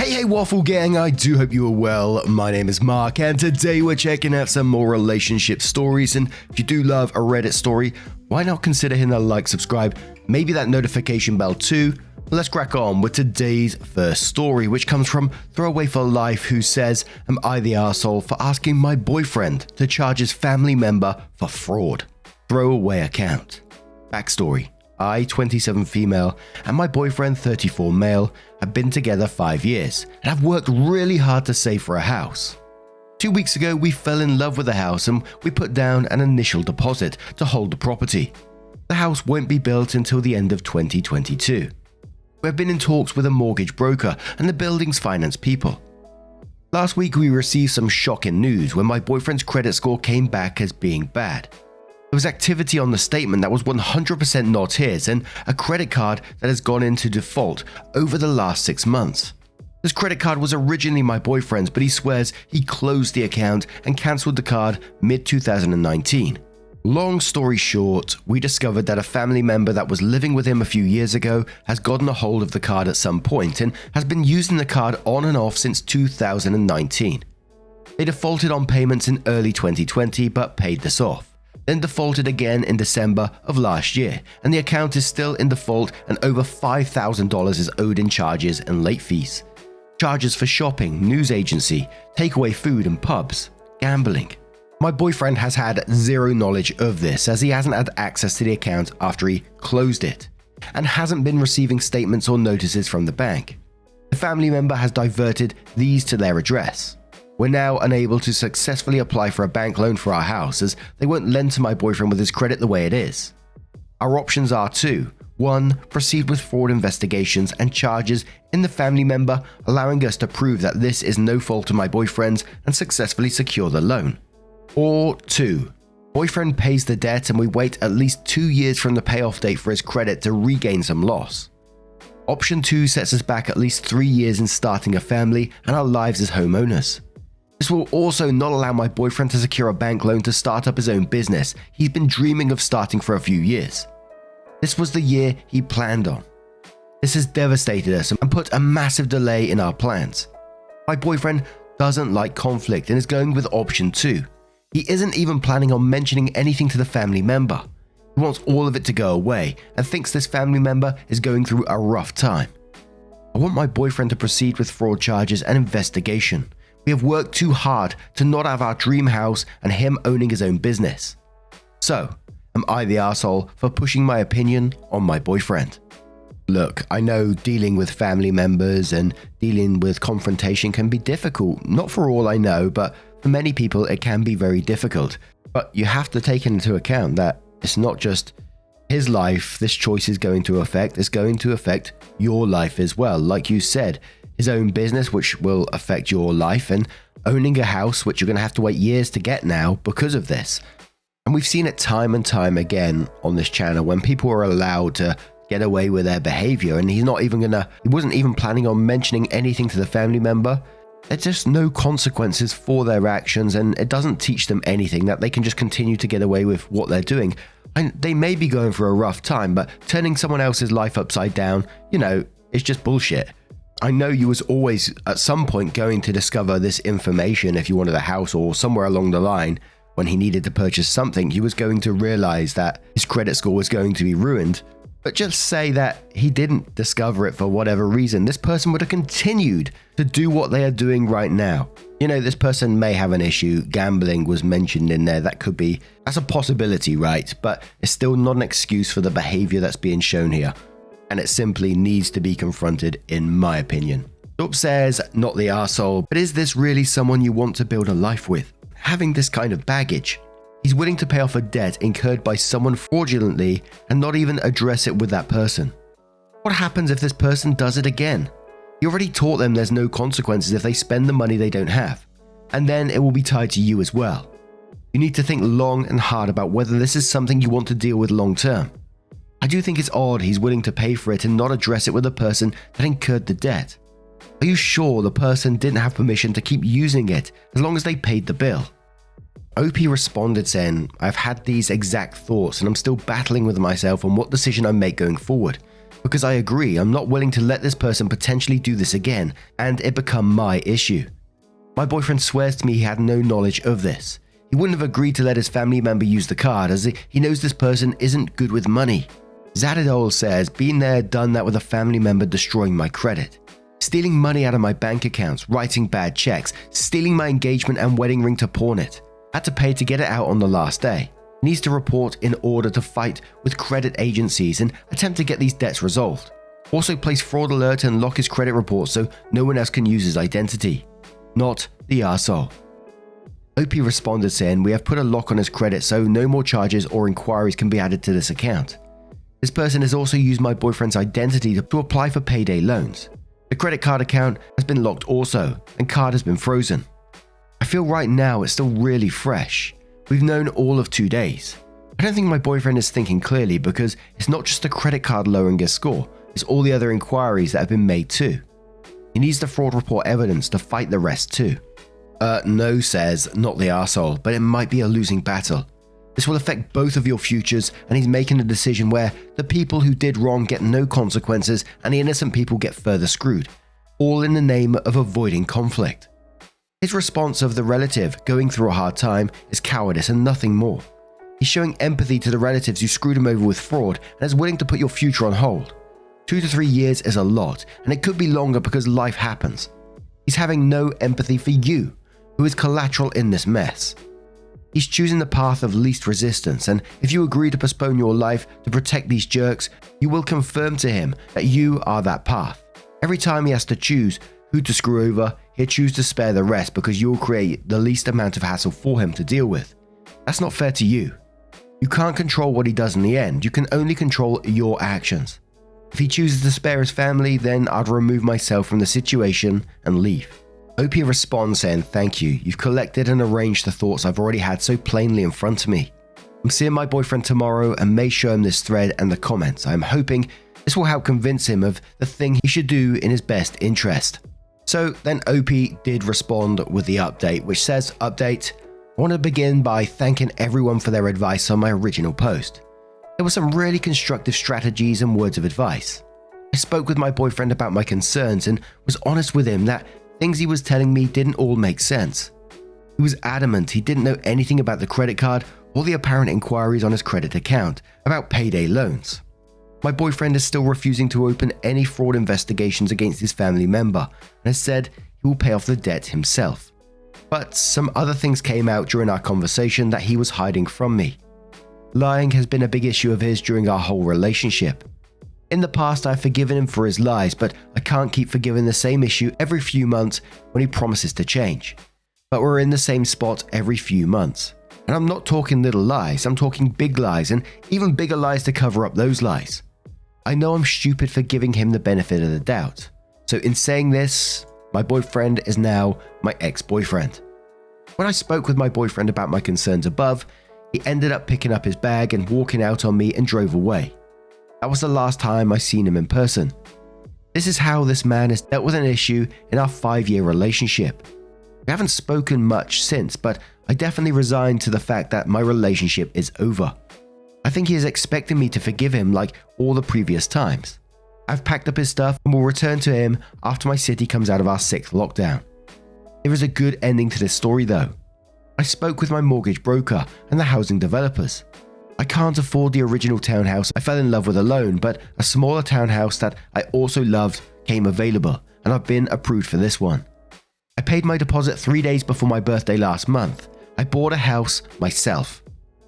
Hey Waffle Gang, I do hope you are well. My name is Mark and today we're checking out some more relationship stories, and if you do love a Reddit story, why not consider hitting that like, subscribe, maybe that notification bell too. Let's crack on with today's first story, which comes from Throwaway for Life, who says, am I the arsehole for asking my boyfriend to charge his family member for fraud? Throwaway account. Backstory. I, 27 female, and my boyfriend, 34 male, have been together 5 years and have worked really hard to save for a house. 2 weeks ago, we fell in love with the house and we put down an initial deposit to hold the property. The house won't be built until the end of 2022. We have been in talks with a mortgage broker and the building's finance people. Last week, we received some shocking news when my boyfriend's credit score came back as being bad. There was activity on the statement that was 100% not his and a credit card that has gone into default over the last 6 months. This credit card was originally my boyfriend's, but he swears he closed the account and cancelled the card mid-2019. Long story short, we discovered that a family member that was living with him a few years ago has gotten a hold of the card at some point and has been using the card on and off since 2019. They defaulted on payments in early 2020 but paid this off. Then defaulted again in December of last year, and the account is still in default and over $5,000 is owed in charges and late fees. Charges for shopping, news agency, takeaway food and pubs, gambling. My boyfriend has had zero knowledge of this as he hasn't had access to the account after he closed it, and hasn't been receiving statements or notices from the bank. The family member has diverted these to their address. We're now unable to successfully apply for a bank loan for our house as they won't lend to my boyfriend with his credit the way it is. Our options are two. 1. Proceed with fraud investigations and charges in the family member, allowing us to prove that this is no fault of my boyfriend's and successfully secure the loan. Or 2. Boyfriend pays the debt and we wait at least 2 years from the payoff date for his credit to regain some loss. Option 2 sets us back at least 3 years in starting a family and our lives as homeowners. This will also not allow my boyfriend to secure a bank loan to start up his own business he's been dreaming of starting for a few years. This was the year he planned on. This has devastated us and put a massive delay in our plans. My boyfriend doesn't like conflict and is going with option 2. He isn't even planning on mentioning anything to the family member. He wants all of it to go away and thinks this family member is going through a rough time. I want my boyfriend to proceed with fraud charges and investigation. We have worked too hard to not have our dream house and him owning his own business. So, am I the arsehole for pushing my opinion on my boyfriend? Look, I know dealing with family members and dealing with confrontation can be difficult. Not for all I know, but for many people it can be very difficult. But you have to take into account that it's not just his life this choice is going to affect, it's going to affect your life as well. Like you said, his own business, which will affect your life, and owning a house, which you're going to have to wait years to get now because of this. And we've seen it time and time again on this channel when people are allowed to get away with their behavior and he wasn't even planning on mentioning anything to the family member. There's just no consequences for their actions and it doesn't teach them anything, that they can just continue to get away with what they're doing. And they may be going through a rough time, but turning someone else's life upside down, it's just bullshit. I know you was always at some point going to discover this information if you wanted a house, or somewhere along the line when he needed to purchase something, he was going to realize that his credit score was going to be ruined. But just say that he didn't discover it for whatever reason, this person would have continued to do what they are doing right now. This person may have an issue. Gambling was mentioned in there. That's a possibility, right? But it's still not an excuse for the behavior that's being shown here. And it simply needs to be confronted, in my opinion. Dope says, not the arsehole, but is this really someone you want to build a life with? Having this kind of baggage. He's willing to pay off a debt incurred by someone fraudulently and not even address it with that person. What happens if this person does it again? You already taught them there's no consequences if they spend the money they don't have. And then it will be tied to you as well. You need to think long and hard about whether this is something you want to deal with long term. I do think it's odd he's willing to pay for it and not address it with the person that incurred the debt. Are you sure the person didn't have permission to keep using it as long as they paid the bill? OP responded saying, I've had these exact thoughts and I'm still battling with myself on what decision I make going forward. Because I agree, I'm not willing to let this person potentially do this again and it become my issue. My boyfriend swears to me he had no knowledge of this. He wouldn't have agreed to let his family member use the card as he knows this person isn't good with money. Zadidol says, been there, done that with a family member destroying my credit. Stealing money out of my bank accounts, writing bad checks, stealing my engagement and wedding ring to pawn it. Had to pay to get it out on the last day. Needs to report in order to fight with credit agencies and attempt to get these debts resolved. Also place fraud alert and lock his credit report so no one else can use his identity. Not the arsehole. OP responded saying, we have put a lock on his credit so no more charges or inquiries can be added to this account. This person has also used my boyfriend's identity to apply for payday loans. The credit card account has been locked also, and card has been frozen. I feel right now it's still really fresh. We've known all of 2 days. I don't think my boyfriend is thinking clearly because it's not just the credit card lowering his score, it's all the other inquiries that have been made too. He needs the fraud report evidence to fight the rest too. No, says, not the arsehole, but it might be a losing battle. This will affect both of your futures, and he's making a decision where the people who did wrong get no consequences and the innocent people get further screwed, all in the name of avoiding conflict. His response of the relative going through a hard time is cowardice and nothing more. He's showing empathy to the relatives who screwed him over with fraud and is willing to put your future on hold. 2 to 3 years is a lot, and it could be longer because life happens. He's having no empathy for you, who is collateral in this mess. He's choosing the path of least resistance, and if you agree to postpone your life to protect these jerks, you will confirm to him that you are that path. Every time he has to choose who to screw over, he'll choose to spare the rest because you'll create the least amount of hassle for him to deal with. That's not fair to you. You can't control what he does in the end, you can only control your actions. If he chooses to spare his family, then I'd remove myself from the situation and leave. OP responds saying, thank you, you've collected and arranged the thoughts I've already had so plainly in front of me. I'm seeing my boyfriend tomorrow and may show him this thread and the comments. I'm hoping this will help convince him of the thing he should do in his best interest. So then OP did respond with the update, which says, update, I want to begin by thanking everyone for their advice on my original post. There were some really constructive strategies and words of advice. I spoke with my boyfriend about my concerns and was honest with him that things he was telling me didn't all make sense. He was adamant he didn't know anything about the credit card or the apparent inquiries on his credit account about payday loans. My boyfriend is still refusing to open any fraud investigations against his family member and has said he will pay off the debt himself. But some other things came out during our conversation that he was hiding from me. Lying has been a big issue of his during our whole relationship. In the past, I've forgiven him for his lies, but I can't keep forgiving the same issue every few months when he promises to change. But we're in the same spot every few months. And I'm not talking little lies, I'm talking big lies and even bigger lies to cover up those lies. I know I'm stupid for giving him the benefit of the doubt. So in saying this, my boyfriend is now my ex-boyfriend. When I spoke with my boyfriend about my concerns above, he ended up picking up his bag and walking out on me and drove away. That was the last time I seen him in person. This is how this man has dealt with an issue in our 5-year relationship. We haven't spoken much since, but I definitely resigned to the fact that my relationship is over. I think he is expecting me to forgive him like all the previous times. I've packed up his stuff and will return to him after my city comes out of our 6th lockdown. There is a good ending to this story though. I spoke with my mortgage broker and the housing developers. I can't afford the original townhouse I fell in love with alone, but a smaller townhouse that I also loved came available, and I've been approved for this one. I paid my deposit 3 days before my birthday last month. I bought a house myself.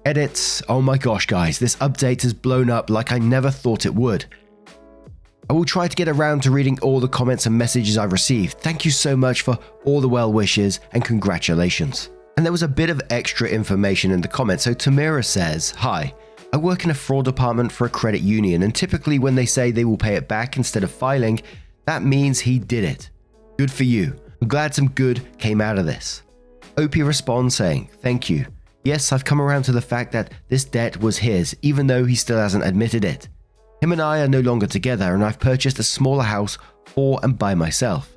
Edits, oh my gosh guys, this update has blown up like I never thought it would. I will try to get around to reading all the comments and messages I've received. Thank you so much for all the well wishes and congratulations. And there was a bit of extra information in the comments. So Tamira says, hi, I work in a fraud department for a credit union, and typically when they say they will pay it back instead of filing, that means he did it. Good for you. I'm glad some good came out of this. OP responds saying, thank you. Yes, I've come around to the fact that this debt was his, even though he still hasn't admitted it. Him and I are no longer together, and I've purchased a smaller house for and by myself.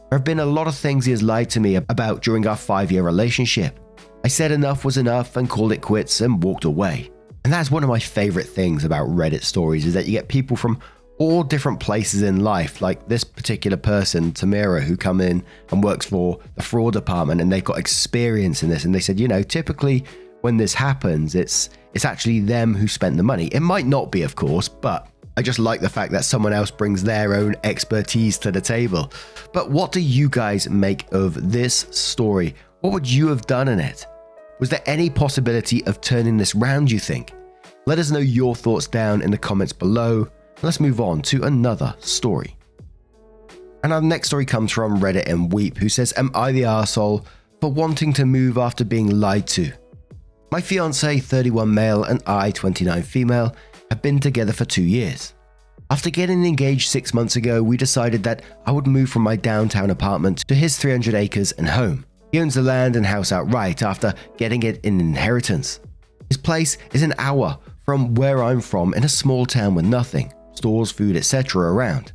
There have been a lot of things he has lied to me about during our 5-year relationship. I said enough was enough and called it quits and walked away. And that's one of my favorite things about Reddit stories, is that you get people from all different places in life, like this particular person, Tamira, who come in and works for the fraud department, and they've got experience in this. And they said, typically when this happens, it's actually them who spent the money. It might not be, of course, but I just like the fact that someone else brings their own expertise to the table. But what do you guys make of this story? What would you have done in it? Was there any possibility of turning this round, you think? Let us know your thoughts down in the comments below. Let's move on to another story. And our next story comes from Reddit and Weep, who says, am I the arsehole for wanting to move after being lied to? My fiance, 31 male, and I, 29 female, have been together for 2 years. After getting engaged 6 months ago, we decided that I would move from my downtown apartment to his 300 acres and home. He owns the land and house outright after getting it in inheritance. His place is an hour from where I'm from in a small town with nothing, stores, food, etc. around.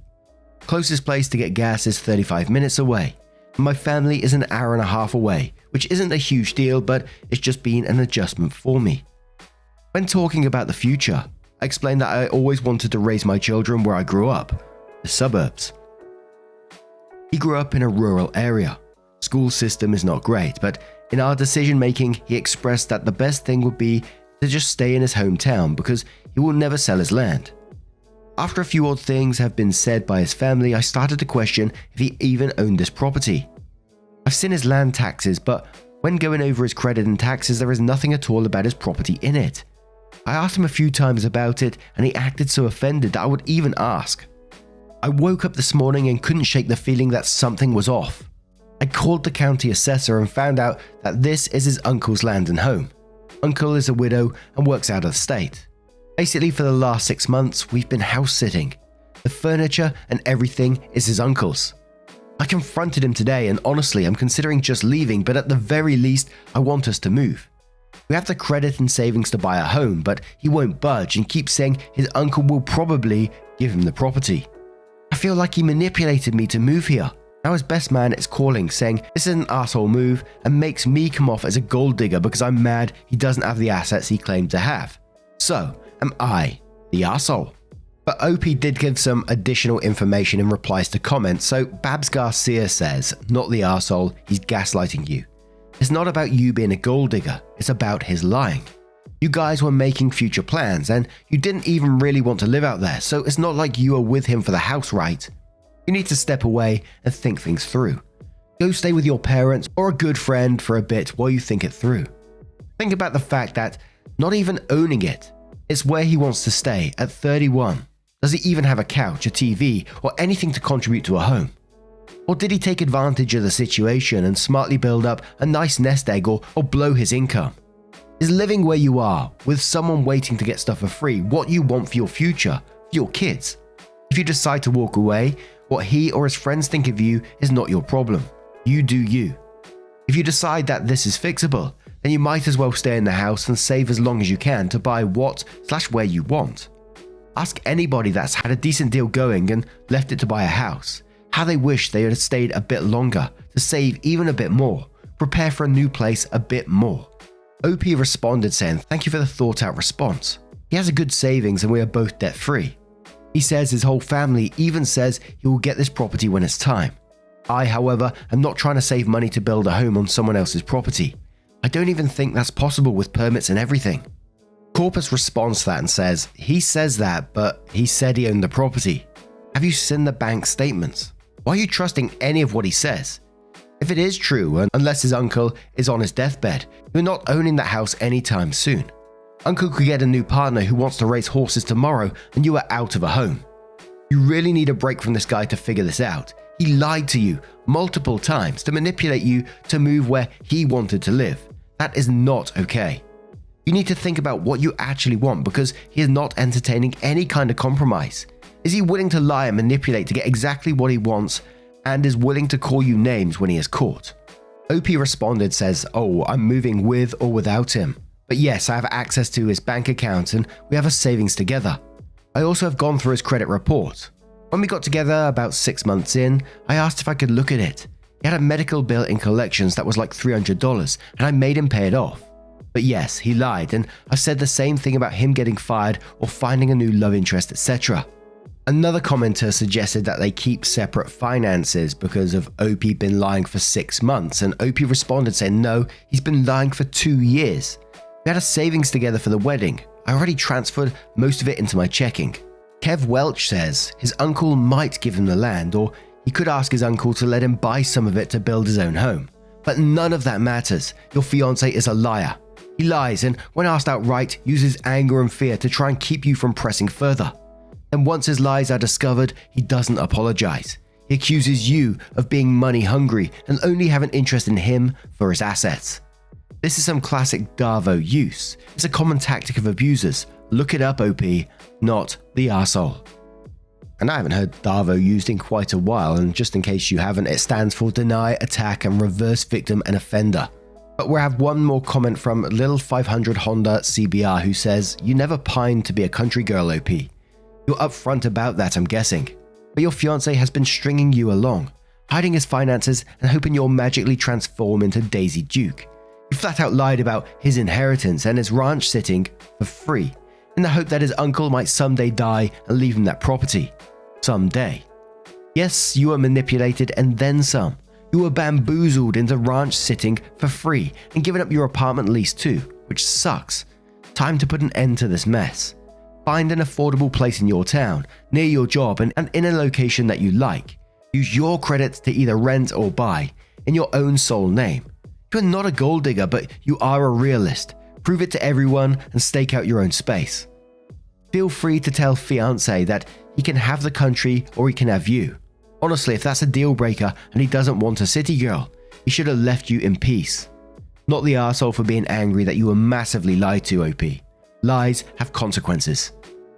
Closest place to get gas is 35 minutes away. My family is an hour and a half away, which isn't a huge deal, but it's just been an adjustment for me. When talking about the future, I explained that I always wanted to raise my children where I grew up, the suburbs. He grew up in a rural area. School system is not great, but in our decision making, he expressed that the best thing would be to just stay in his hometown because he will never sell his land. After a few odd things have been said by his family, I started to question if he even owned this property. I've seen his land taxes, but when going over his credit and taxes, there is nothing at all about his property in it. I asked him a few times about it, and he acted so offended that I would even ask. I woke up this morning and couldn't shake the feeling that something was off. I called the county assessor and found out that this is his uncle's land and home. Uncle is a widow and works out of the state. Basically, for the last 6 months, we've been house sitting. The furniture and everything is his uncle's. I confronted him today, and honestly, I'm considering just leaving, but at the very least, I want us to move. We have the credit and savings to buy a home, but he won't budge and keeps saying his uncle will probably give him the property. I feel like he manipulated me to move here. Now his best man is calling, saying this is an asshole move and makes me come off as a gold digger because I'm mad he doesn't have the assets he claimed to have. So, am I the arsehole? But OP did give some additional information in replies to comments, so Babs Garcia says, not the arsehole, he's gaslighting you. It's not about you being a gold digger, it's about his lying. You guys were making future plans and you didn't even really want to live out there, so it's not like you are with him for the house, right? You need to step away and think things through. Go stay with your parents or a good friend for a bit while you think it through. Think about the fact that not even owning it, it's where he wants to stay at 31. Does he even have a couch, a TV, or anything to contribute to a home? Or did he take advantage of the situation and smartly build up a nice nest egg or blow his income? Is living where you are, with someone waiting to get stuff for free, what you want for your future, for your kids? If you decide to walk away, what he or his friends think of you is not your problem. You do you. If you decide that this is fixable, then you might as well stay in the house and save as long as you can to buy what/where you want. Ask anybody that's had a decent deal going and left it to buy a house, how they wish they had stayed a bit longer to save even a bit more, prepare for a new place a bit more. OP responded saying, thank you for the thought out response. He has a good savings and we are both debt free. He says his whole family even says he will get this property when it's time. I, however, am not trying to save money to build a home on someone else's property. I don't even think that's possible with permits and everything. Corpus responds to that and says, he says that, but he said he owned the property. Have you seen the bank statements? Why are you trusting any of what he says? If it is true, and unless his uncle is on his deathbed, you're not owning that house anytime soon. Uncle could get a new partner who wants to race horses tomorrow and you are out of a home. You really need a break from this guy to figure this out. He lied to you multiple times to manipulate you to move where he wanted to live. That is not okay. You need to think about what you actually want because he is not entertaining any kind of compromise. Is he willing to lie and manipulate to get exactly what he wants and is willing to call you names when he is caught? OP responded says, oh, I'm moving with or without him. But yes, I have access to his bank account and we have a savings together. I also have gone through his credit report. When we got together about 6 months in, I asked if I could look at it. He had a medical bill in collections that was like $300 and I made him pay it off. But yes, he lied and I've said the same thing about him getting fired or finding a new love interest, etc. Another commenter suggested that they keep separate finances because of OP been lying for 6 months, and OP responded saying no, he's been lying for 2 years. We had a savings together for the wedding. I already transferred most of it into my checking. Kev Welch says his uncle might give him the land, or he could ask his uncle to let him buy some of it to build his own home. But none of that matters. Your fiancé is a liar. He lies and, when asked outright, uses anger and fear to try and keep you from pressing further. And once his lies are discovered, he doesn't apologize. He accuses you of being money hungry and only have an interest in him for his assets. This is some classic Darvo use. It's a common tactic of abusers. Look it up, OP, not the arsehole. And I haven't heard Darvo used in quite a while, and just in case you haven't, it stands for deny, attack, and reverse victim and offender. But we have one more comment from Lil 500 Honda CBR, who says, you never pined to be a country girl, OP. You're upfront about that, I'm guessing. But your fiancé has been stringing you along, hiding his finances and hoping you'll magically transform into Daisy Duke. You flat out lied about his inheritance and his ranch sitting for free, in the hope that his uncle might someday die and leave him that property. Someday. Yes, you were manipulated and then some. You were bamboozled into ranch sitting for free and given up your apartment lease too, which sucks. Time to put an end to this mess. Find an affordable place in your town, near your job, and in a location that you like. Use your credits to either rent or buy, in your own sole name. You are not a gold digger, but you are a realist. Prove it to everyone and stake out your own space. Feel free to tell fiancé that he can have the country or he can have you. Honestly, if that's a deal breaker and he doesn't want a city girl, he should have left you in peace. Not the arsehole for being angry that you were massively lied to, OP. Lies have consequences.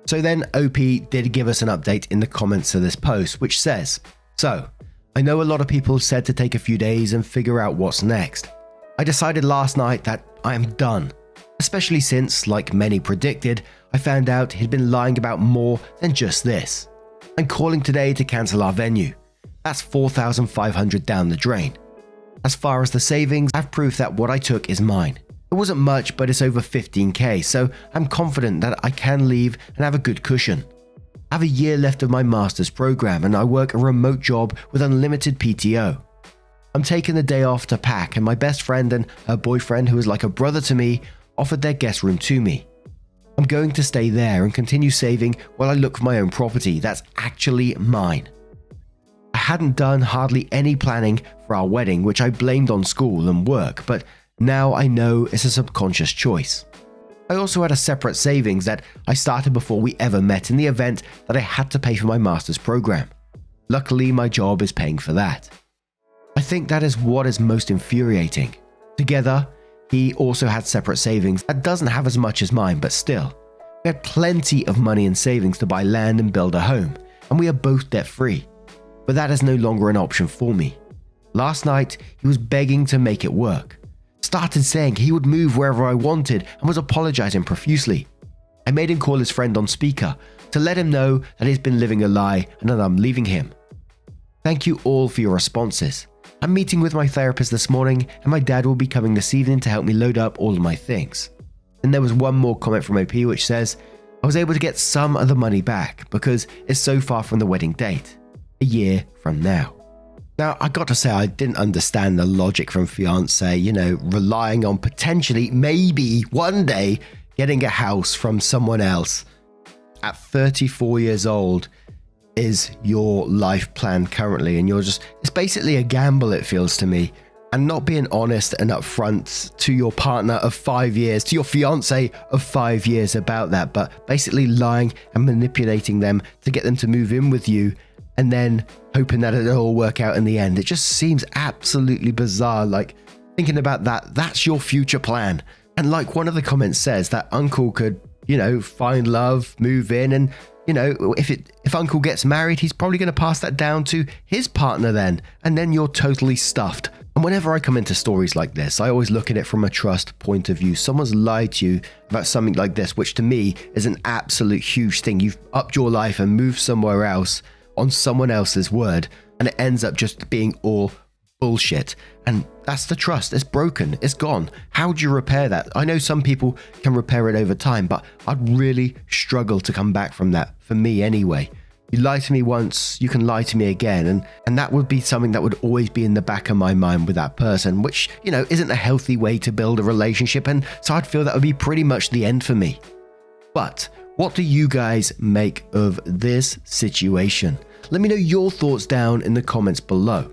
So then OP did give us an update in the comments to this post, which says, so, I know a lot of people have said to take a few days and figure out what's next. I decided last night that I am done, especially since, like many predicted, I found out he'd been lying about more than just this. I'm calling today to cancel our venue. That's $4,500 down the drain. As far as the savings, I have proof that what I took is mine. It wasn't much, but it's over $15,000, so I'm confident that I can leave and have a good cushion. I have a year left of my master's program and I work a remote job with unlimited PTO. I'm taking the day off to pack, and my best friend and her boyfriend, who is like a brother to me, offered their guest room to me. I'm going to stay there and continue saving while I look for my own property that's actually mine. I hadn't done hardly any planning for our wedding, which I blamed on school and work, but now I know it's a subconscious choice. I also had a separate savings that I started before we ever met in the event that I had to pay for my master's program. Luckily, my job is paying for that. I think that is what is most infuriating. Together, he also had separate savings that doesn't have as much as mine, but still. We had plenty of money in savings to buy land and build a home, and we are both debt-free. But that is no longer an option for me. Last night, he was begging to make it work. Started saying he would move wherever I wanted and was apologizing profusely. I made him call his friend on speaker to let him know that he's been living a lie and that I'm leaving him. Thank you all for your responses. I'm meeting with my therapist this morning and my dad will be coming this evening to help me load up all of my things. Then there was one more comment from OP which says, I was able to get some of the money back because it's so far from the wedding date, a year from now. Now, I got to say, I didn't understand the logic from fiancé, relying on potentially, maybe one day, getting a house from someone else. At 34 years old is your life plan currently, and it's basically a gamble, it feels to me. And not being honest and upfront to your partner of 5 years, to your fiancé of 5 years about that, but basically lying and manipulating them to get them to move in with you, and then hoping that it'll all work out in the end. It just seems absolutely bizarre. Like, thinking about that, that's your future plan. And like one of the comments says, that uncle could, find love, move in, and, if uncle gets married, he's probably going to pass that down to his partner then, and then you're totally stuffed. And whenever I come into stories like this, I always look at it from a trust point of view. Someone's lied to you about something like this, which to me is an absolute huge thing. You've upped your life and moved somewhere else on someone else's word, and it ends up just being all bullshit. And that's the trust. It's broken. It's gone. How do you repair that? I know some people can repair it over time, but I'd really struggle to come back from that, for me anyway. You lie to me once, you can lie to me again. And that would be something that would always be in the back of my mind with that person, which, isn't a healthy way to build a relationship. And so I'd feel that would be pretty much the end for me. But what do you guys make of this situation? Let me know your thoughts down in the comments below.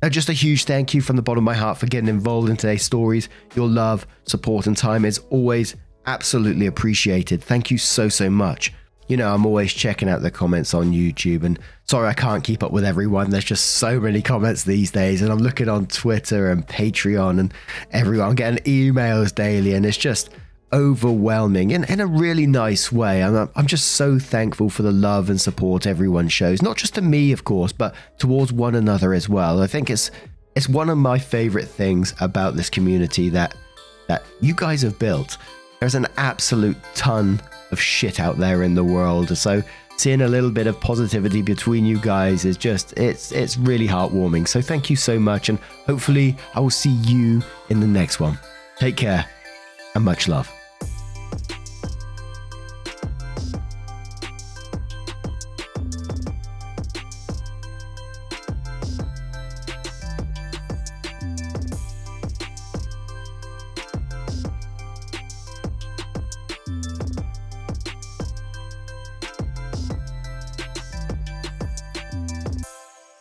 Now, just a huge thank you from the bottom of my heart for getting involved in today's stories. Your love, support, and time is always absolutely appreciated. Thank you so, so much. I'm always checking out the comments on YouTube, and sorry I can't keep up with everyone. There's just so many comments these days, and I'm looking on Twitter and Patreon and everyone. I'm getting emails daily, and it's just overwhelming in a really nice way. I'm just so thankful for the love and support everyone shows, not just to me, of course, but towards one another as well. I think it's one of my favorite things about this community that you guys have built. There's an absolute ton of shit out there in the world, so seeing a little bit of positivity between you guys is just it's really heartwarming. So thank you so much, and hopefully I will see you in the next one. Take care and much love.